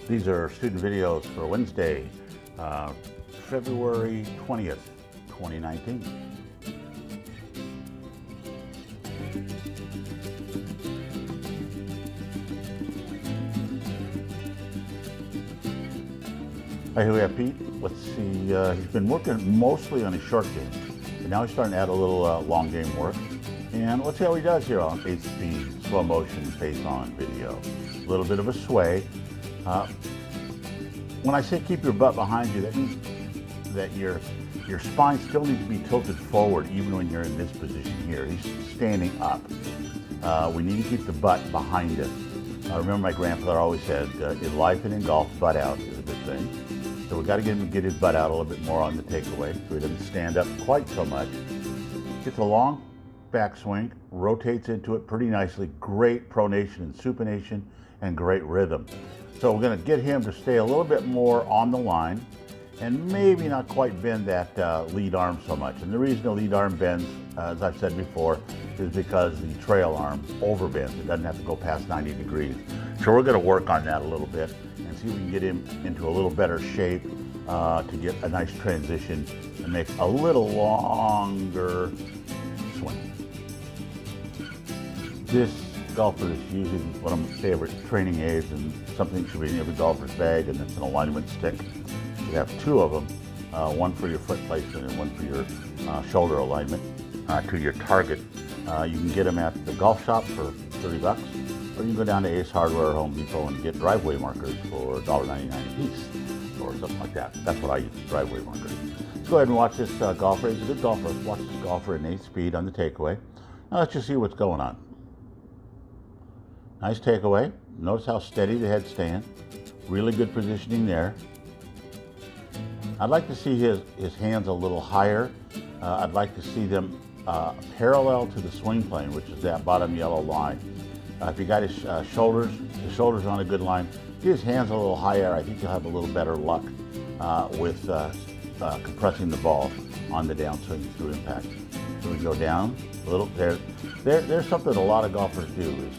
These are student videos for Wednesday, February 20th, 2019. Right, here we have Pete. Let's see, he's been working mostly on his short game, but now he's starting to add a little long game work. And let's see how he does here on 8-speed, slow motion, face-on video. A little bit of a sway. When I say keep your butt behind you, that means that your spine still needs to be tilted forward even when you're in this position here. He's standing up. We need to keep the butt behind us. I remember my grandfather always said, in life and in golf, butt out is a good thing. So we've got to get him to get his butt out a little bit more on the takeaway so he doesn't stand up quite so much. Gets a long backswing, rotates into it pretty nicely, great pronation and supination, and great rhythm. So we're going to get him to stay a little bit more on the line and maybe not quite bend that lead arm so much. And the reason the lead arm bends, as I've said before, is because the trail arm overbends. It doesn't have to go past 90 degrees. So we're going to work on that a little bit and see if we can get him into a little better shape to get a nice transition and make a little longer swing. This golfer is using one of my favorite training aids and something that should be in every golfer's bag, and it's an alignment stick. You have two of them, one for your foot placement and one for your shoulder alignment to your target. You can get them at the golf shop for 30 bucks, or you can go down to Ace Hardware or Home Depot and get driveway markers for $1.99 a piece, or something like that. That's what I use, driveway markers. Let's go ahead and watch this golfer. He's a good golfer. Let's watch this golfer in 8-speed on the takeaway. Now let's just see what's going on. Nice takeaway. Notice how steady the headstand. Really good positioning there. I'd like to see his hands a little higher. I'd like to see them parallel to the swing plane, which is that bottom yellow line. If you got his shoulders on a good line, get his hands a little higher. I think you'll have a little better luck with compressing the ball on the downswing through impact. So we go down a little. There's something a lot of golfers do is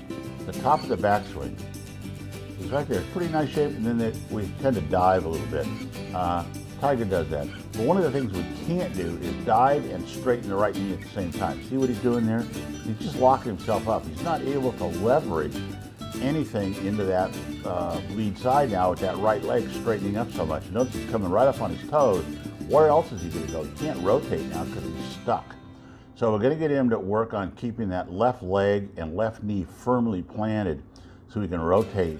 the top of the backswing is right there. It's pretty nice shape, and then we tend to dive a little bit. Tiger does that. But one of the things we can't do is dive and straighten the right knee at the same time. See what he's doing there? He's just locking himself up. He's not able to leverage anything into that lead side now with that right leg straightening up so much. Notice he's coming right up on his toes. Where else is he going to go? He can't rotate now because he's stuck. So we're going to get him to work on keeping that left leg and left knee firmly planted so he can rotate.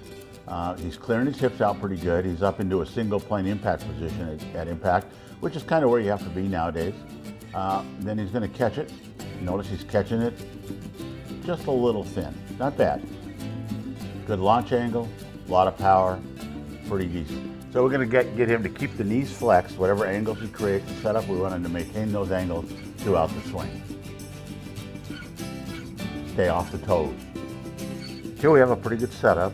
He's clearing his hips out pretty good. He's up into a single plane impact position at impact, which is kind of where you have to be nowadays. Then he's going to catch it. Notice he's catching it just a little thin. Not bad. Good launch angle, a lot of power, pretty decent. So we're going to get him to keep the knees flexed, whatever angles he creates, the setup, we want him to maintain those angles throughout the swing. Stay off the toes. Here we have a pretty good setup.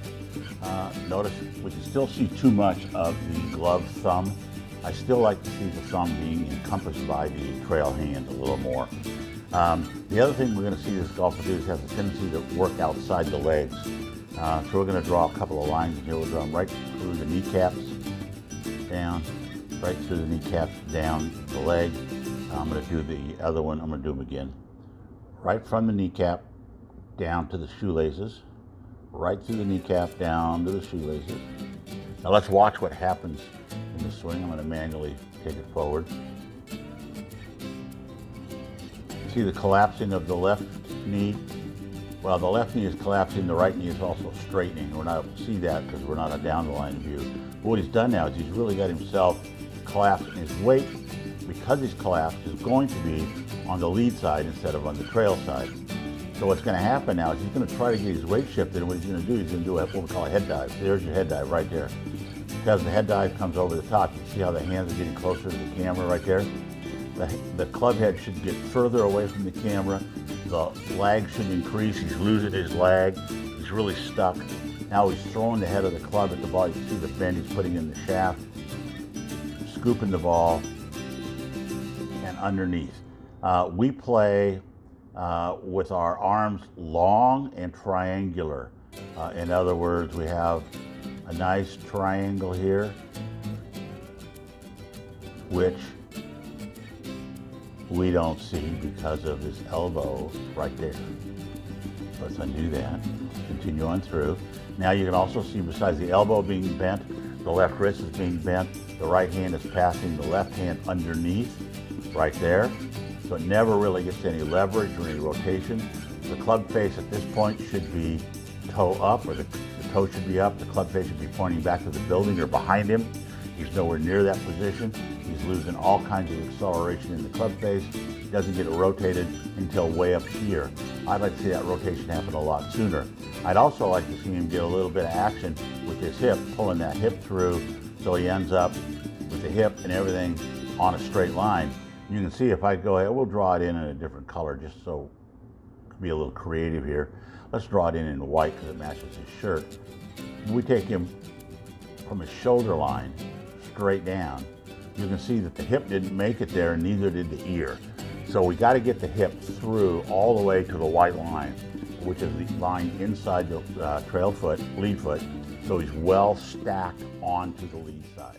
Notice we can still see too much of the glove thumb. I still like to see the thumb being encompassed by the trail hand a little more. The other thing we're going to see this golfer do is has a tendency to work outside the legs. So we're going to draw a couple of lines here. We'll draw them right through the kneecaps, down, right through the kneecaps, down the leg. I'm going to do the other one. I'm going to do them again. Right from the kneecap down to the shoelaces. Right through the kneecap down to the shoelaces. Now let's watch what happens in the swing. I'm going to manually take it forward. See the collapsing of the left knee? Well, the left knee is collapsing, the right knee is also straightening. We're not able to see that because we're not down the line of view. But what he's done now is he's really got himself collapsed, and his weight, because he's collapsed, is going to be on the lead side instead of on the trail side. So what's going to happen now is he's going to try to get his weight shifted, and what he's going to do is he's going to do what we call a head dive. There's your head dive right there. Because the head dive comes over the top, you see how the hands are getting closer to the camera right there? The club head should get further away from the camera. The lag should increase. He's losing his lag. He's really stuck. Now he's throwing the head of the club at the ball. You can see the bend he's putting in the shaft, scooping the ball, and underneath. We play with our arms long and triangular. In other words, we have a nice triangle here, which we don't see because of his elbow right there. Let's undo that, continue on through. Now you can also see, besides the elbow being bent, the left wrist is being bent, the right hand is passing the left hand underneath, right there. So it never really gets any leverage or any rotation. The club face at this point should be toe up, or the toe should be up. The club face should be pointing back to the building or behind him. He's nowhere near that position. He's losing all kinds of acceleration in the club face. He doesn't get it rotated until way up here. I'd like to see that rotation happen a lot sooner. I'd also like to see him get a little bit of action with his hip, pulling that hip through so he ends up with the hip and everything on a straight line. You can see, if I go ahead, we'll draw it in a different color just so it can be a little creative here. Let's draw it in white because it matches his shirt. We take him from his shoulder line straight down. You can see that the hip didn't make it there, and neither did the ear. So we got to get the hip through all the way to the white line, which is the line inside the trail foot, lead foot, so he's well stacked onto the lead side.